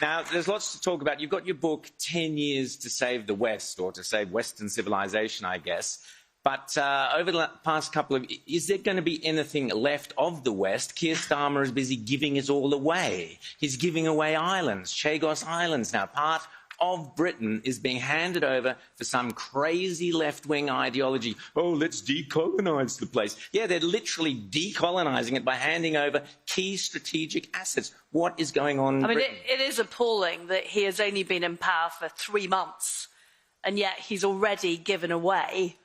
Now, there's lots to talk about. You've got your book, 10 Years to Save the West, or to save Western civilization, I guess. But over the past couple of... Is there going to be anything left of the West? Keir Starmer is busy giving it all away. He's giving away islands, Chagos Islands now. Part of Britain is being handed over for some crazy left-wing ideology. Oh, let's decolonise the place. Yeah, they're literally decolonising it by handing over key strategic assets. What is going on in Britain? It is appalling that he has only been in power for 3 months, and yet he's already given away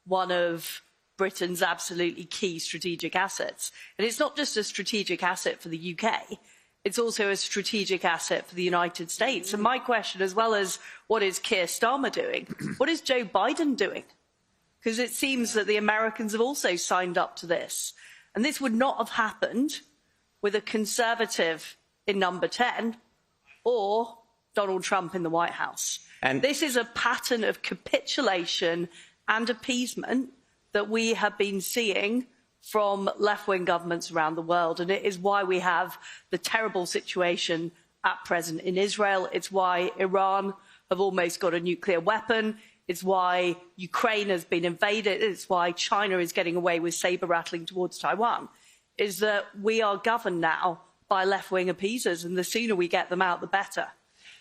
one of Britain's absolutely key strategic assets. And it's not just a strategic asset for the UK, it's also a strategic asset for the United States. And my question, as well as what is Keir Starmer doing, what is Joe Biden doing? Because it seems that the Americans have also signed up to this. And this would not have happened with a Conservative in number 10 or Donald Trump in the White House. And this is a pattern of capitulation and appeasement that we have been seeing from left-wing governments around the world. And it is why we have the terrible situation at present in Israel. It's why Iran have almost got a nuclear weapon. It's why Ukraine has been invaded. It's why China is getting away with saber-rattling towards Taiwan, is that we are governed now by left-wing appeasers, and the sooner we get them out, the better.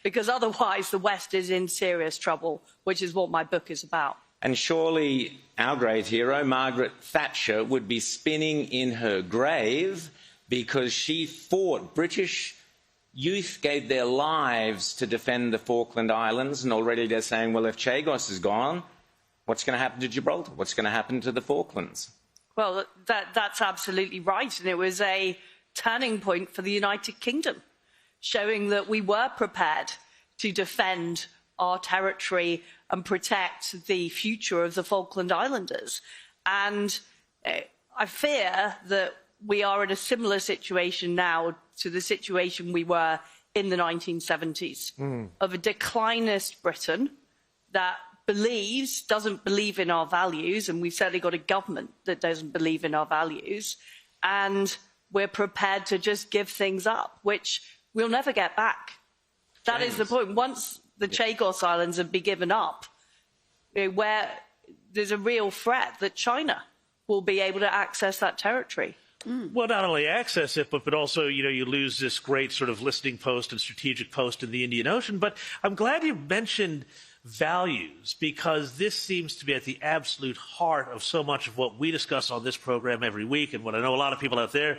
Because otherwise the West is in serious trouble, which is what my book is about. And surely our great hero, Margaret Thatcher, would be spinning in her grave because she fought. British youth gave their lives to defend the Falkland Islands, and already they're saying, well, if Chagos is gone, what's going to happen to Gibraltar? What's going to happen to the Falklands? Well, that's absolutely right. And it was a turning point for the United Kingdom, showing that we were prepared to defend our territory and protect the future of the Falkland Islanders. And I fear that we are in a similar situation now to the situation we were in the 1970s, of a declinist Britain that doesn't believe in our values, and we've certainly got a government that doesn't believe in our values, and we're prepared to just give things up, which we'll never get back. That is the point. Once the Chagos Islands have been given up, where there's a real threat that China will be able to access that territory. Well, not only access it, but also, you lose this great sort of listening post and strategic post in the Indian Ocean. But I'm glad you mentioned values, because this seems to be at the absolute heart of so much of what we discuss on this program every week, and what I know a lot of people out there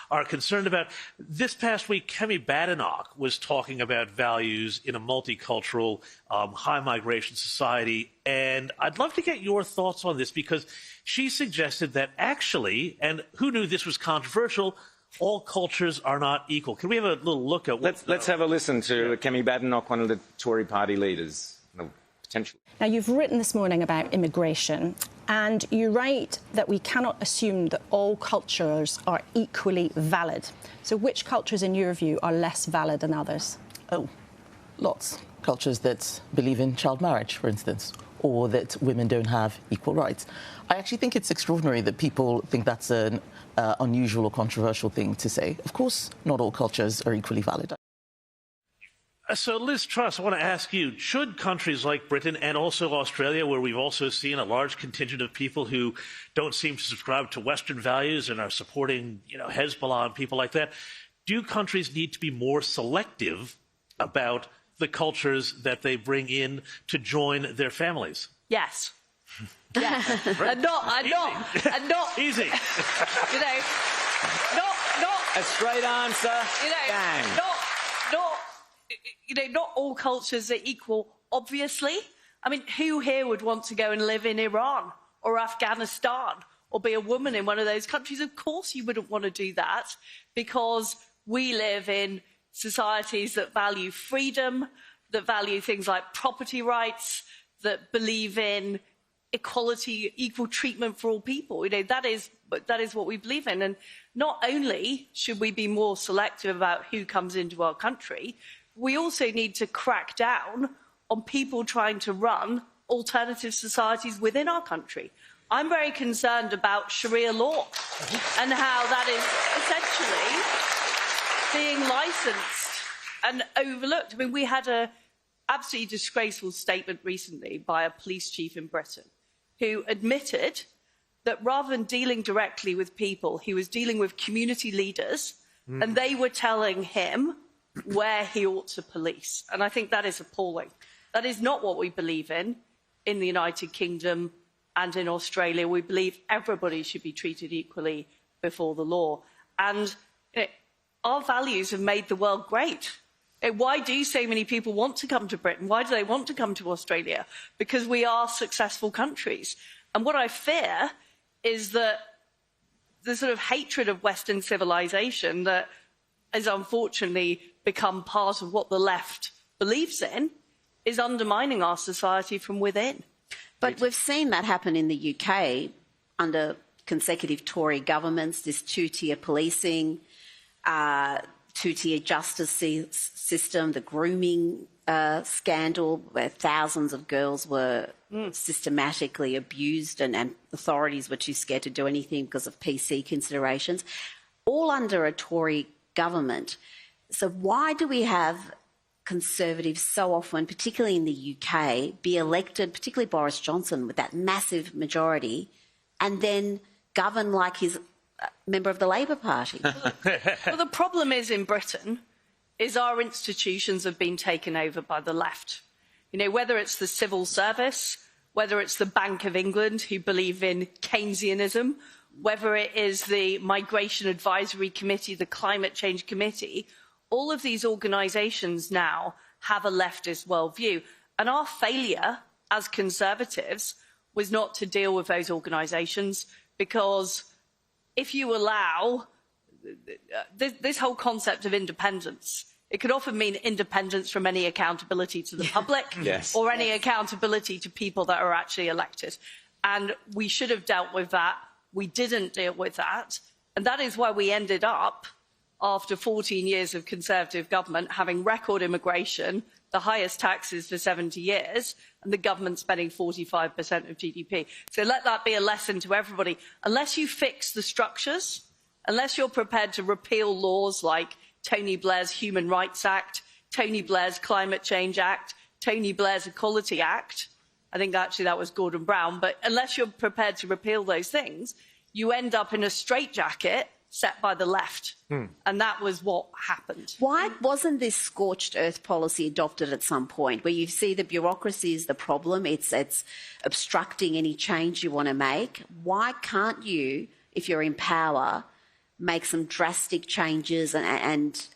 are concerned about. This past week, Kemi Badenoch was talking about values in a multicultural, high migration society. And I'd love to get your thoughts on this, because she suggested that actually, and who knew this was controversial, all cultures are not equal. Can we have a little look at what... Let's have a listen to Kemi Badenoch, one of the Tory party leaders. Potential. Now, you've written this morning about immigration, and you write that we cannot assume that all cultures are equally valid. So which cultures, in your view, are less valid than others? Oh, lots. Cultures that believe in child marriage, for instance, or that women don't have equal rights. I actually think it's extraordinary that people think that's an unusual or controversial thing to say. Of course, not all cultures are equally valid. So, Liz Truss, I want to ask you, should countries like Britain and also Australia, where we've also seen a large contingent of people who don't seem to subscribe to Western values and are supporting, Hezbollah and people like that, do countries need to be more selective about the cultures that they bring in to join their families? Yes. Yes. and not easy. Not a straight answer. Not all cultures are equal, obviously. I mean, who here would want to go and live in Iran or Afghanistan or be a woman in one of those countries? Of course you wouldn't want to do that, because we live in societies that value freedom, that value things like property rights, that believe in equality, equal treatment for all people. That is what we believe in. And not only should we be more selective about who comes into our country, we also need to crack down on people trying to run alternative societies within our country. I'm very concerned about Sharia law and how that is essentially being licensed and overlooked. I mean, we had a absolutely disgraceful statement recently by a police chief in Britain who admitted that rather than dealing directly with people, he was dealing with community leaders, and they were telling him where he ought to police. And I think that is appalling. That is not what we believe in the United Kingdom and in Australia. We believe everybody should be treated equally before the law. And our values have made the world great. Why do so many people want to come to Britain? Why do they want to come to Australia? Because we are successful countries. And what I fear is that the sort of hatred of Western civilization that has unfortunately become part of what the left believes in is undermining our society from within. But we've seen that happen in the UK under consecutive Tory governments, this two-tier policing, two-tier justice system, the grooming scandal where thousands of girls were systematically abused and authorities were too scared to do anything because of PC considerations, all under a Tory government. So why do we have Conservatives so often, particularly in the UK, be elected, particularly Boris Johnson with that massive majority, and then govern like he's a member of the Labour Party? Well, the problem is in Britain is our institutions have been taken over by the left. You know, whether it's the civil service, whether it's the Bank of England, who believe in Keynesianism, whether it is the Migration Advisory Committee, the Climate Change Committee, all of these organisations now have a leftist worldview. And our failure as Conservatives was not to deal with those organisations, because if you allow this whole concept of independence, it could often mean independence from any accountability to the public or any accountability to people that are actually elected. And we should have dealt with that. We didn't deal with that. And that is why we ended up, after 14 years of Conservative government, having record immigration, the highest taxes for 70 years, and the government spending 45% of GDP. So let that be a lesson to everybody. Unless you fix the structures, unless you're prepared to repeal laws like Tony Blair's Human Rights Act, Tony Blair's Climate Change Act, Tony Blair's Equality Act, I think actually that was Gordon Brown, but unless you're prepared to repeal those things, you end up in a straitjacket set by the left. And that was what happened. Why wasn't this scorched earth policy adopted at some point, where you see the bureaucracy is the problem, it's obstructing any change you want to make? Why can't you, if you're in power, make some drastic changes and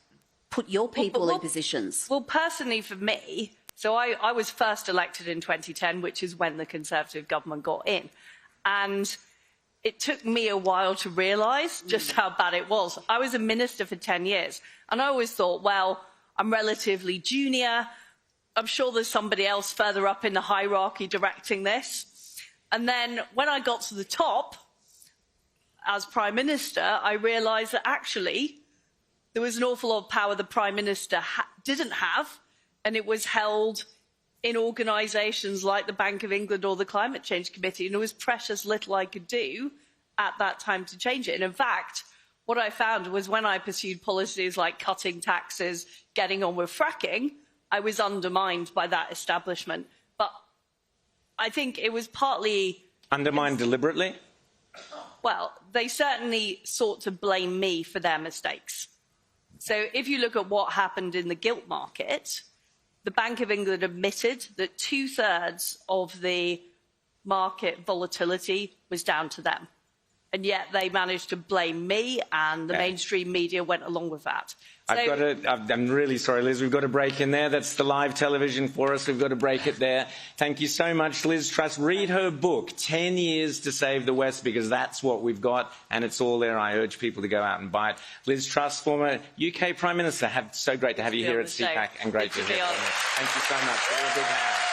put your people in positions? Well, personally for me, so I was first elected in 2010, which is when the Conservative government got in. And it took me a while to realise just how bad it was. I was a minister for 10 years, and I always thought, well, I'm relatively junior. I'm sure there's somebody else further up in the hierarchy directing this. And then when I got to the top, as Prime Minister, I realised that actually there was an awful lot of power the Prime Minister didn't have, and it was held in organisations like the Bank of England or the Climate Change Committee, and there was precious little I could do at that time to change it. And in fact, what I found was when I pursued policies like cutting taxes, getting on with fracking, I was undermined by that establishment. But I think it was partly... Undermined deliberately? Well, they certainly sought to blame me for their mistakes. So if you look at what happened in the gilt market, the Bank of England admitted that 2/3 of the market volatility was down to them. And yet they managed to blame me, and the mainstream media went along with that. So, I'm really sorry, Liz. We've got to break in there. That's the live television for us. We've got to break it there. Thank you so much, Liz Truss. Read her book, 10 Years to Save the West, because that's what we've got, and it's all there. I urge people to go out and buy it. Liz Truss, former UK Prime Minister. So great to have you here at CPAC, and great to hear from you. Thank you so much. Give her a big hand.